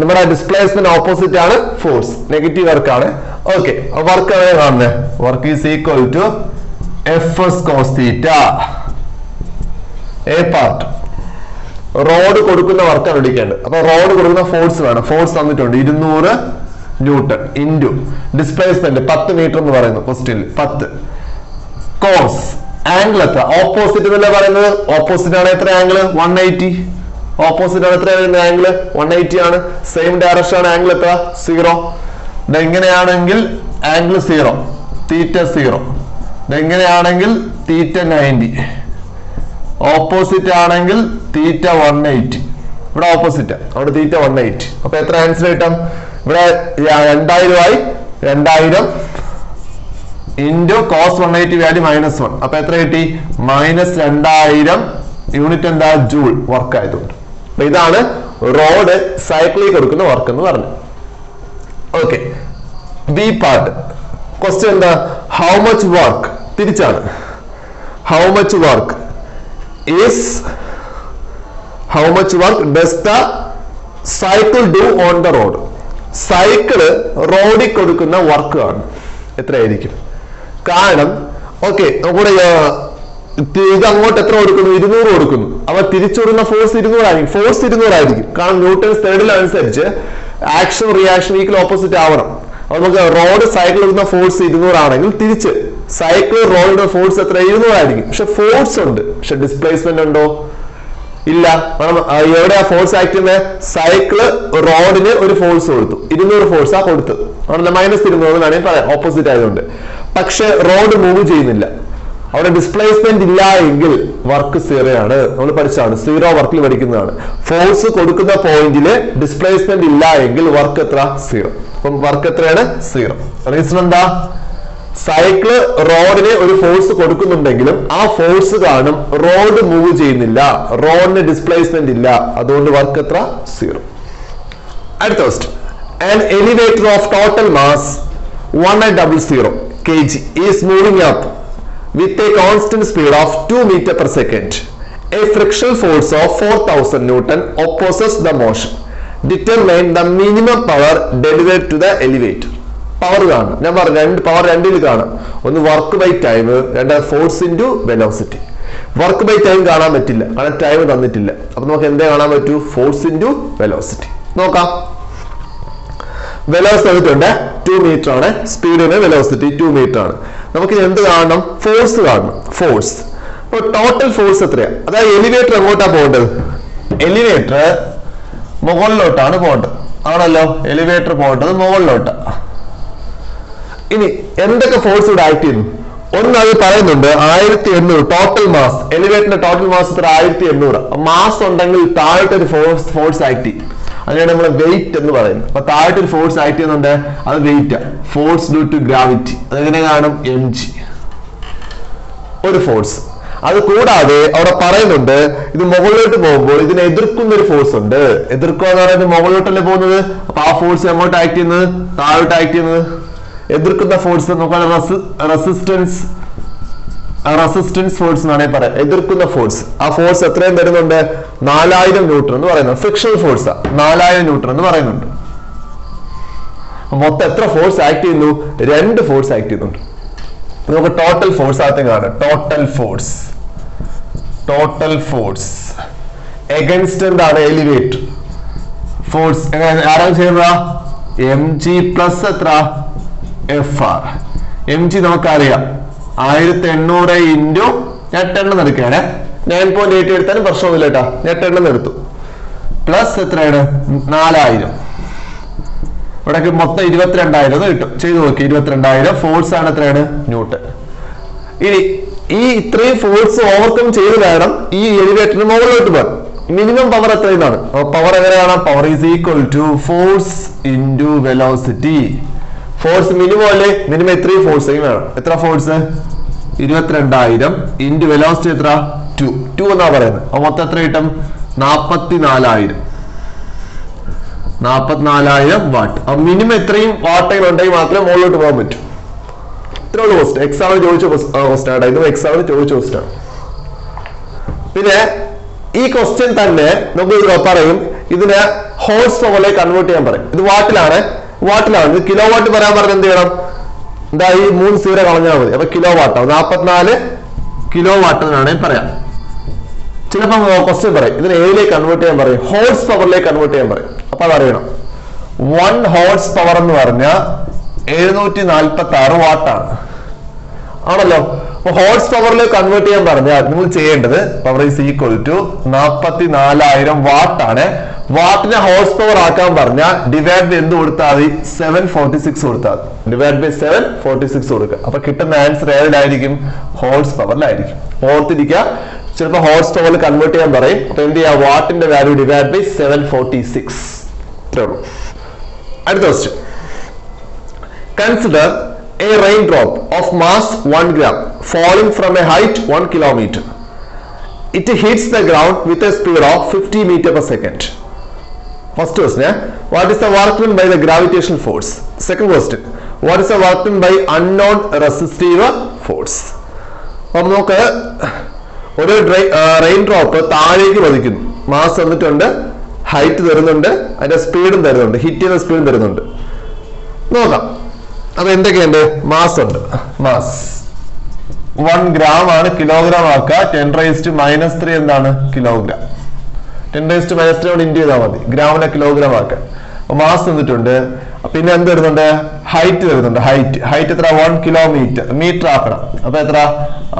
നമ്മുടെ ഡിസ്പ്ലേസ്മെന്റ് ഓപ്പോസിറ്റ് ആണ് ഫോഴ്സ്. നെഗറ്റീവ് വർക്കാണ്. ഓക്കെ, വർക്ക് എങ്ങനെ കാണുന്നത്? Work is equal to Fs cos θ. A part rod കൊടുക്കുന്ന വർക്കാണ് വിളിക്കേണ്ടത്. അപ്പൊ റോഡ് കൊടുക്കുന്ന ഫോഴ്സ് വേണം. ഫോഴ്സ് തന്നിട്ടുണ്ട് 200 ന്യൂട്ടൺ ഇൻറ്റു ഡിസ്പ്ലേസ്മെന്റ് 10 മീറ്റർ എന്ന് പറയുന്നു ക്വസ്റ്റ്യനിൽ. 10 കോസ് ആംഗിൾ എത്ര? ഓപ്പോസിറ്റ് എന്നല്ല പറയുന്നത്. ഓപ്പോസിറ്റ് ആണ് എത്ര ആംഗിൾ? 180. ഓപ്പോസിറ്റ് ആണ് എത്ര ആംഗിൾ? 180 ആണ്. സെയിം ഡയറക്ഷൻ ആണ്. ആംഗിൾ എത്ര? 0. ഇതെങ്ങനെയാണെങ്കിൽ ആംഗിൾ 0, തീറ്റ 0. ഇതെങ്ങനെയാണെങ്കിൽ തീറ്റ 90. ഓപ്പോസിറ്റ് ആണെങ്കിൽ തീറ്റ 180. ഇവിടെ ഓപ്പോസിറ്റ്, അവിടെ തീറ്റ 180. അപ്പൊ എത്ര ആൻസർ കിട്ടും? ഇവിടെ 2000 ആയി. 2000 ഇൻറ്റു കോസ് 180 വാല്യൂ -1. അപ്പൊ എത്ര കിട്ടി? -2000 യൂണിറ്റ് എന്താ? ജൂൾ വർക്ക് ആയതുകൊണ്ട്. അപ്പൊ ഇതാണ് റോഡ് സൈക്കിളിൽ കൊടുക്കുന്ന വർക്ക് എന്ന് പറഞ്ഞു. ഓക്കെ, ബി പാർട്ട് ക്വസ്റ്റ്യൻ എന്താ? How much work? തിരിച്ചാണ്. How much work is how much work does the cycle do on the road? Cycle റോഡിൽ കൊടുക്കുന്ന വർക്ക് ആണ്. എത്രയായിരിക്കും? കാരണം ഓക്കെ, നമ്മുടെ ഇത് അങ്ങോട്ട് എത്ര കൊടുക്കുന്നു? 200 കൊടുക്കുന്നു. അപ്പൊ തിരിച്ചു കൊടുക്കുന്ന ഫോഴ്സ് 200 ആയിരിക്കും. ഫോഴ്സ് 200 ആയിരിക്കും. കാരണം ന്യൂട്ടൺസ് തേർഡ് ലോ അനുസരിച്ച് ആക്ഷൻ റിയാക്ഷൻ ഈക്വൽ ഓപ്പോസിറ്റ് ആവണം. അപ്പൊ നമുക്ക് റോഡ് സൈക്കിൾ ഇടുന്ന ഫോഴ്സ് 200 ആണെങ്കിൽ തിരിച്ച് സൈക്കിൾ റോഡിന്റെ ഫോഴ്സ് എത്ര? 200 ആയിരിക്കും. പക്ഷെ ഫോഴ്സ് ഉണ്ട്, പക്ഷെ ഡിസ്പ്ലേസ്മെന്റ് ഉണ്ടോ? ഇല്ല. എവിടെയാ ഫോഴ്സ് ആക്ട് ചെയ്യുന്നത്? സൈക്കിള് റോഡിന് ഒരു ഫോഴ്സ് കൊടുത്തു. 200 ഫോഴ്സാ കൊടുത്തത്. അവിടെ -200 വേണമെങ്കിൽ പറയാം, ഓപ്പോസിറ്റ് ആയതുകൊണ്ട്. പക്ഷെ റോഡ് മൂവ് ചെയ്യുന്നില്ല. അവിടെ ഡിസ്പ്ലേസ്മെന്റ് ഇല്ല എങ്കിൽ വർക്ക് 0 ആണ്. നമ്മൾ പഠിച്ചതാണ്, 0 വർക്കിൽ പഠിക്കുന്നതാണ്. ഫോഴ്സ് കൊടുക്കുന്ന പോയിന്റില് ഡിസ്പ്ലേസ്മെന്റ് ഇല്ല എങ്കിൽ വർക്ക് എത്ര? 0. അപ്പം വർക്ക് എത്രയാണ്? 0. റീസൺ എന്താ? സൈക്കിള് റോഡിന് ഒരു ഫോഴ്സ് കൊടുക്കുന്നുണ്ടെങ്കിലും ആ ഫോഴ്സ് കാണും, റോഡ് മൂവ് ചെയ്യുന്നില്ല, റോഡിന് ഡിസ്പ്ലേസ്മെന്റ് ഇല്ല, അതുകൊണ്ട് വർക്ക് എത്ര? 0. അടുത്ത question. An elevator of total mass 100 kg is moving up with a constant speed of 2 meters per second. A frictional force of 4000 Newton opposes the motion. Determine the minimum power delivered to the elevator. Power കാണാം, ഞാൻ പറഞ്ഞു power രണ്ടിൽ കാണാം. ഒന്ന് work by time, രണ്ട് force into velocity. Work by time കാണാൻ പറ്റില്ല, കാരണം ടൈം തന്നിട്ടില്ല. അപ്പൊ നമുക്ക് എന്തേ കാണാൻ പറ്റൂ? Force into velocity. നോക്കാം. വെലോസിറ്റി തന്നിട്ടുണ്ട് 2 മീറ്റർ ആണ്, സ്പീഡിന് വെലോസിറ്റി 2 മീറ്റർ ആണ്. നമുക്ക് എന്ത് കാണണം? ഫോഴ്സ് കാണണം. ഫോഴ്സ്. അപ്പൊ ടോട്ടൽ ഫോഴ്സ് എത്രയാ? അതായത് എലിവേറ്റർ എങ്ങോട്ടാ പോകേണ്ടത്? എലിവേറ്റർ മുകളിലോട്ടാണ് പോകേണ്ടത്, ആണല്ലോ. എലിവേറ്റർ പോകേണ്ടത് മുകളിലോട്ടാ. ഇനി എന്തൊക്കെ ഫോഴ്സ് ഇവിടെ ആക്ട് ചെയ്യുന്നു? ഒന്ന് അത് പറയുന്നുണ്ട് 1800 ടോട്ടൽ മാസ്. എലിവേറ്ററിന്റെ ടോട്ടൽ മാസ് എത്ര? 1800. മാസ് ഉണ്ടെങ്കിൽ താഴത്തെ ഒരു ഫോഴ്സ് ആക്ട് ചെയ്യും, അതിനാണ് നമ്മൾ വെയിറ്റ് എന്ന് പറയുന്നത്. അപ്പൊ താഴത്തെ ഒരു ഫോഴ്സ് ആക്ട് ചെയ്യുന്നുണ്ട്, അത് weight. Force due to gravity, അതെങ്ങനെ കാണും? mg. ഒരു ഫോഴ്സ്. അത് കൂടാതെ അവിടെ പറയുന്നുണ്ട് ഇത് മുകളിലോട്ട് പോകുമ്പോൾ ഇതിനെ എതിർക്കുന്ന ഒരു ഫോഴ്സ് ഉണ്ട്. എതിർക്കുക എന്ന് പറയുന്നത് മുകളിലോട്ടല്ലേ പോകുന്നത്, അപ്പൊ ആ ഫോഴ്സ് എങ്ങോട്ട് ആക്ട് ചെയ്യുന്നത്? താഴോട്ട് ആക്ട് ചെയ്യുന്നത്. എതിർക്കുന്ന ഫോഴ്സ് നോക്കാൻ റെസിസ്റ്റൻസ് ഫോഴ്സ് എന്നാണ് പറയാം. എതിർക്കുന്ന ഫോഴ്സ്, ആ ഫോഴ്സ് എത്രയും തരുന്നുണ്ട്? 4000 ന്യൂട്ടൺ എന്ന് പറയുന്നത്. ഫ്രിക്ഷണൽ ഫോഴ്സ് 4000 ന്യൂട്ടൺ എന്ന് പറയുന്നുണ്ട്. മൊത്തം എത്ര ഫോഴ്സ് ആക്ട് ചെയ്യുന്നു? 2 ഫോഴ്സ് ആക്ട് ചെയ്യുന്നുണ്ട്. നമുക്ക് ടോട്ടൽ ഫോഴ്സ് ആദ്യം കാണാം. ടോട്ടൽ ഫോഴ്സ് എഗൻസ്റ്റ് എന്താണ്? Elevator force. ആരാണ് ചെയ്യുക? mg പ്ലസ് എത്ര? fr. mg നമുക്കറിയാം 1800 ഇൻറ്റു, ഞാൻ 10 എടുക്കുകയാണ്, 9.8 എടുത്താലും പ്രശ്നമൊന്നുമില്ല കേട്ടാ, ഞാൻ 10 എടുത്തു. പ്ലസ് എത്രയാണ്? 4000. ഇവിടെ മൊത്തം 22,000 കിട്ടും. ചെയ്തു നോക്കി. 22,000 ഫോഴ്സ് ആണ്. എത്രയാണ്? ന്യൂട്ടൺ. ഇനി ഈ ഇത്രയും ഫോഴ്സ് ഓവർകം ചെയ്ത് വേണം ഈ എലിവേറ്ററിന് മുകളിലോട്ട് പോകാൻ. മിനിമം പവർ എത്രയാണ്? പവർ എങ്ങനെയാണ്? Power is equal to force into velocity. Force minimum അല്ലേ? മിനിമം ഇത്രയും ഫോഴ്സ് വേണം. എത്ര ഫോഴ്സ്? 22,000 ഇൻറ്റു വെലോസിറ്റി എത്ര? 2 എന്നാ പറയുന്നത്. അപ്പൊ മൊത്തം എത്ര കിട്ടും? 44,000 വാട്ട്. അപ്പൊ മിനിമം ഇത്രയും വാട്ടെങ്കിലും ഉണ്ടെങ്കിൽ മാത്രമേ മുകളിലോട്ട് പോകാൻ പറ്റൂ. ഇത്രയുള്ള ക്വസ്റ്റ്യൻ എക്സാമിന് ചോദിച്ച ക്വസ്റ്റ്യൻ ആണ്. ഇതും എക്സാമിന് ചോദിച്ച ക്വസ്റ്റ്യൻ ആണ്. പിന്നെ ഈ ക്വസ്റ്റ്യൻ തന്നെ നമുക്ക് പറയും, ഇതിനെ ഹോഴ്സ് പവറിലേക്ക് കൺവേർട്ട് ചെയ്യാൻ പറയും. ഇത് വാട്ടിലാണ്. ഇത് കിലോ വാട്ട് പറയാൻ പറഞ്ഞാൽ എന്ത് ചെയ്യണം? എന്താ ഈ 3 0 കളഞ്ഞാൽ മതി. അപ്പൊ കിലോ വാട്ടാവും. 44 കിലോ വാട്ട് എന്നാണ് പറയാം. ചിലപ്പോൾ ക്വസ്റ്റ്യൻ പറയും ഇതിനെ ഏതിലേക്ക് കൺവേർട്ട് ചെയ്യാൻ പറയും? ഹോഴ്സ് പവറിലേക്ക് കൺവേർട്ട് ചെയ്യാൻ പറയും. അപ്പൊ അതറിയണം. 1 ഹോഴ്സ് പവർ എന്ന് പറഞ്ഞാൽ 746 വാട്ടാണ്, ആണല്ലോ. അപ്പൊ ഹോഴ്സ് പവറിലേക്ക് കൺവേർട്ട് ചെയ്യാൻ പറഞ്ഞാൽ നിങ്ങൾ ചെയ്യേണ്ടത് പവർ ഈസ് ഈക്വൽ ടു 44,000 വാട്ടാണ്. വാട്ടിനെ ഹോഴ്സ് പവർ ആക്കാൻ പറഞ്ഞാൽ ഡിവൈഡ് ബൈ എന്ത് കൊടുത്താൽ മതി? 746 കൊടുത്താൽ മതി. ഡിവൈഡ് ബൈ 746 കൊടുക്കുക. അപ്പൊ കിട്ടുന്ന ആൻസർ ഏതിലായിരിക്കും? ഹോഴ്സ് പവറിലായിരിക്കും. ഓർത്തിരിക്കുക. ചിലപ്പോൾ ഹോഴ്സ് പവറിൽ കൺവേർട്ട് ചെയ്യാൻ പറയും. അപ്പൊ എന്ത് ചെയ്യാം? വാട്ടിന്റെ വാല്യൂ ഡിവൈഡ് ബൈ 746. ഇത്രേ ഉള്ളൂ. അടുത്ത question. Consider a raindrop of mass 1 gram falling from a height 1 kilometer. It hits the ground with a speed of 50 meters per second. First question, what is the work done by the gravitational force? Second question, what is the work done by unknown resistive force? അപ്പോൾ നമുക്ക് ഒരു rain drop താഴേക്ക് പതിക്കുന്നു. Mass തന്നിട്ടുണ്ട്, height തരുന്നുണ്ട്, അതിന്റെ സ്പീഡും തരുന്നുണ്ട്, ഹിറ്റ് ചെയ്യുന്ന സ്പീഡും തരുന്നുണ്ട്. നോക്കാം. അപ്പൊ എന്തൊക്കെയുണ്ട്? മാസ് ഉണ്ട്. മാസ് 1 gram ആണ്. കിലോഗ്രാം ആക്കുക. 10⁻³ എന്താണ്? കിലോഗ്രാം. 10⁻³ കൊണ്ട് ഇൻറ്റു ചെയ്താൽ മതി. ഗ്രാമിനെ കിലോഗ്രാം ആക്കുക. മാസ് തന്നിട്ടുണ്ട്. പിന്നെ എന്ത് വരുന്നുണ്ട്? ഹൈറ്റ് വരുന്നുണ്ട്. ഹൈറ്റ് എത്ര? 1 കിലോമീറ്റർ. മീറ്റർ ആക്കണം. അപ്പൊ എത്ര?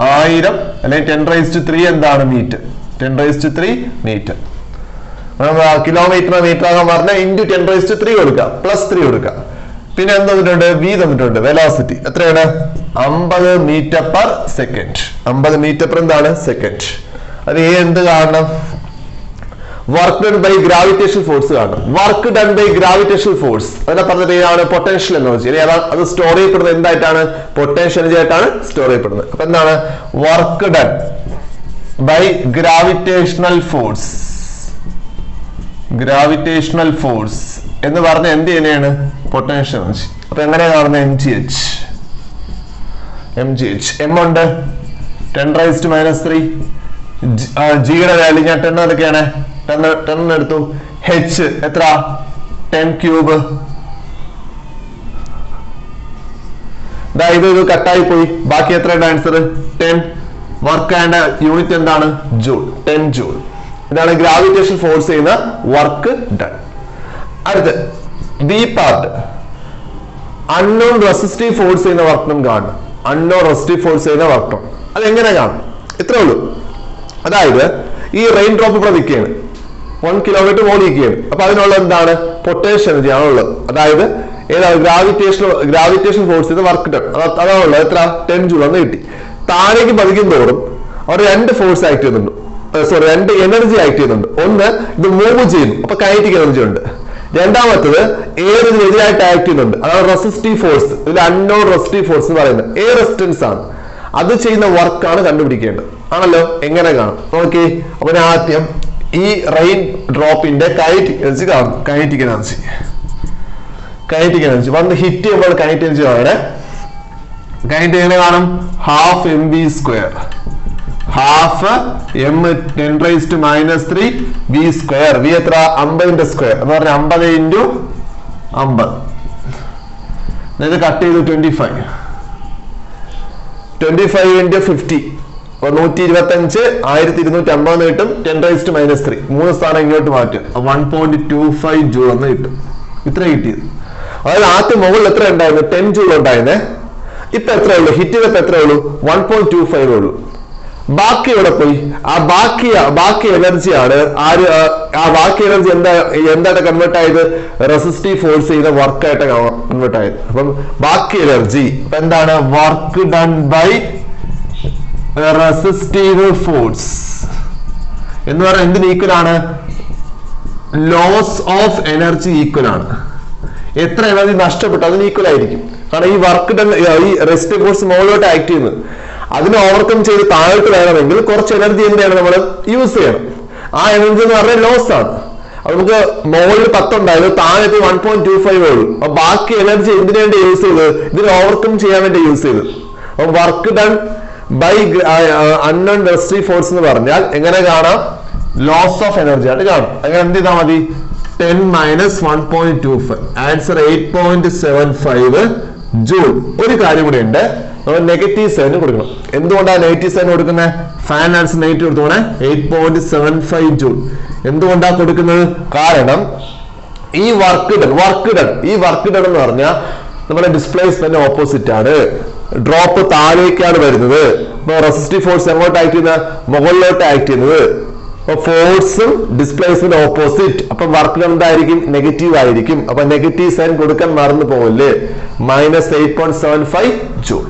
1000 അല്ലെങ്കിൽ 10⁻³ എന്താണ്? മീറ്റർ. 10⁻³ മീറ്റർ. കിലോമീറ്റർ മീറ്റർ ആകാൻ പറഞ്ഞാൽ ഇൻറ്റു 10⁻³ കൊടുക്കുക, പ്ലസ് 3 കൊടുക്കുക. പിന്നെ എന്ത് തന്നിട്ടുണ്ട്? വി തന്നിട്ടുണ്ട്. വെലോസിറ്റി എത്രയാണ്? 50 metre per second. 50 metre per എന്താണ്? സെക്കൻഡ്. അത് എന്ത് കാണണം? Work done by gravitation force കാണും. Work done by gravitation force അതിനെ പറഞ്ഞ പേരാണ് പൊട്ടൻഷ്യൽ എനർജി. അത് സ്റ്റോർ ചെയ്യപ്പെടുന്നത് എന്തായിട്ടാണ്? പൊട്ടൻഷ്യൽ എനർജി ആയിട്ടാണ് സ്റ്റോർ ചെയ്യപ്പെടുന്നത്. അപ്പൊ എന്താണ് work done by gravitational force? Gravitational force എന്ന് പറഞ്ഞ എന്ത് തന്നെയാണ്? Potential energy. അപ്പൊ എങ്ങനെയാ കാണുന്നത്? mgh. m ഉണ്ട് 10⁻³ ജിയുടെ വാല്യൂ ഞാൻ 10 എടുക്കുകയാണ്. 10 എടുത്തു. h എത്ര? 10³ ഇത് കട്ടായി പോയി. ബാക്കി എത്രയുടെ ആൻസർ? 10. വർക്ക് ആൻഡ് യൂണിറ്റ് എന്താണ്? ജൂൾ. 10 ജൂൾ. ഇതാണ് ഗ്രാവിറ്റേഷൻ ഫോഴ്സ് ചെയ്യുന്ന വർക്ക് ഡൺ. അടുത്ത് B part unknown resistive force ചെയ്യുന്ന വർക്ക് ഡൺ കാണണം. അൺനോൺ റെസിസ്റ്റീവ് ഫോഴ്സ് ചെയ്യുന്ന വർക്ക് ഡൺ അതെങ്ങനെ കാണും? ഇത്രേ ഉള്ളൂ. അതായത് ഈ റെയിൻ ഡ്രോപ്പ് ഇവിടെ നിൽക്കുകയാണ്, 1 കിലോമീറ്റർ മോളിൽ നിൽക്കുകയാണ്. അപ്പൊ അതിനുള്ള എന്താണ്? പൊട്ടൻഷ്യൽ എനർജി ആണുള്ളത്. അതായത് ഏതാണ്? ഗ്രാവിറ്റേഷൻ ഫോഴ്സ് ചെയ്ത വർക്ക് ഡൺ അതാണുള്ളത്. എത്ര? 10 ജൂൾ എന്ന് കിട്ടി. താഴേക്ക് പതിക്കും തോറും അവർ 2 ഫോഴ്സ് ആക്ട് ചെയ്യുന്നുണ്ട്. 2 എനർജി ആക്ട് ചെയ്യുന്നുണ്ട്. ഒന്ന്, ഇത് മൂവ് ചെയ്യുന്നു, അപ്പൊ കൈനറ്റിക് എനർജി ഉണ്ട്. രണ്ടാമത്തത് എയറിന് എതിരായിട്ട് ആക്ട് ചെയ്യുന്നുണ്ട്, അതാണ് റെസിസ്റ്റീവ് ഫോഴ്സ്. ഇതിൽ അൺനോൺ റെസിസ്റ്റീവ് ഫോഴ്സ് എന്ന് പറയുന്നത് എയർ റെസിസ്റ്റൻസ് ആണ്. അത് ചെയ്യുന്ന വർക്കാണ് കണ്ടുപിടിക്കേണ്ടത്. ആണല്ലോ? എങ്ങനെ കാണും? നോക്കി. അപ്പൊ ആദ്യം ഈ റെയിൻ ഡ്രോപ്പിന്റെ കൈനറ്റിക് എനർജി കാണും. കൈനറ്റിക് എനർജി വന്ന് ഹിറ്റ് ചെയ്യുമ്പോൾ കൈനറ്റിക് എനർജി ആണ്. കൈനറ്റിക് എങ്ങനെ കാണും? Half mv². Half m 10⁻³ v². v എത്ര? 50ന്റെ സ്ക്വയർ എന്ന് പറഞ്ഞാൽ 50 × 50. ഇത് കട്ട് ചെയ്തു 25 × 50. 125 1250 കിട്ടും. 10⁻³ 3 സ്ഥാനം ഇങ്ങോട്ട് മാറ്റും. 1.25 ജൂൾ എന്ന് കിട്ടും. ഇത്ര കിട്ടിയത്. അതായത് ആദ്യം മുകളിൽ എത്ര ഉണ്ടായിരുന്നു? 10 ജൂൾ ഉണ്ടായിരുന്നേ. ഇപ്പൊ എത്ര ഉള്ളൂ? ഹിറ്റ് ചെയ്തപ്പോ എത്ര ഉള്ളൂ? 1.25 ഉള്ളൂ. ബാക്കി എവിടെ പോയി? ആ ബാക്കി എനർജിയാണ് ബാക്കി എനർജി എന്തായിട്ട് കൺവേർട്ട് ആയത്? റെസിസ്റ്റീവ് ഫോഴ്സ് ചെയ്ത വർക്കായിട്ട് കൺവേർട്ട് ആയത്. അപ്പം ബാക്കി എനർജി ഇപ്പൊ എന്താണ്? Work done by resistive force എന്ന് പറഞ്ഞാൽ എന്തിന് ഈക്വൽ ആണ്? ലോസ് ഓഫ് എനർജി ഈക്വൽ ആണ്. എത്ര എനർജി നഷ്ടപ്പെട്ടു അതിന് ഈക്വൽ ആയിരിക്കും. കാരണം ഈ വർക്ക് ഡൺ ഈ റെസിസ്റ്റീവ് ഫോഴ്സ് മുകളിലോട്ട് ആക്ട് ചെയ്യുന്നത്, അതിനെ ഓവർകം ചെയ്ത് താഴോട്ട് വേണമെങ്കിൽ കുറച്ച് എനർജി എന്തിനാണ് നമ്മൾ യൂസ് ചെയ്യണം. ആ എനർജി എന്ന് പറഞ്ഞാൽ ലോസ് ആണ്. അപ്പൊ നമുക്ക് മുകളിൽ 10 ഉണ്ടായത്, താഴെ 1.25 ഉള്ളൂ. അപ്പൊ ബാക്കി എനർജി എന്തിനു വേണ്ടി യൂസ് ചെയ്ത്? ഇതിനെ ഓവർകം ചെയ്യാൻ വേണ്ടി യൂസ് ചെയ്ത്. അപ്പൊ work done by unknown resistive force എന്ന് പറഞ്ഞാൽ എങ്ങനെ കാണാം? ലോസ് ഓഫ് എനർജി ആയിട്ട് കാണും. അങ്ങനെ എന്ത് ചെയ്താൽ മതി? 10 - 1.25 ആൻസർ 8.75 ജൂൾ. ഒരു കാര്യം കൂടെ ഉണ്ട്, നമ്മൾ നെഗറ്റീവ് സൈൻ കൊടുക്കണം. എന്തുകൊണ്ടാണ് നെഗറ്റീവ് സൈൻ കൊടുക്കുന്നത്? ഫാൻ ആൻസർ നെഗറ്റീവ് കൊടുത്തോണേ. 8.75 ജൂൾ. എന്തുകൊണ്ടാണ് കൊടുക്കുന്നത്? കാരണം ഈ വർക്ക് ഡൺ എന്ന് പറഞ്ഞാൽ നമ്മുടെ ഡിസ്പ്ലേസ്മെന്റ് ഓപ്പോസിറ്റ് ആണ്. ഡ്രോപ്പ് താഴേക്കാണ് വരുന്നത്. അപ്പൊ റെസിസ്റ്റീവ് ഫോഴ്സ് എങ്ങോട്ട് ആക്ട് ചെയ്യുന്നത്? മുകളിലോട്ട് ആക്ട് ചെയ്യുന്നത്. അപ്പൊ ഫോഴ്സും ഡിസ്പ്ലേസ്മെന്റ് ഓപ്പോസിറ്റ്. അപ്പൊ വർക്ക് ഡൺ എന്തായിരിക്കും? നെഗറ്റീവ് ആയിരിക്കും. അപ്പൊ നെഗറ്റീവ് സൈൻ കൊടുക്കാൻ മറന്നു പോകല്ലേ. -8.75 ജൂൾ.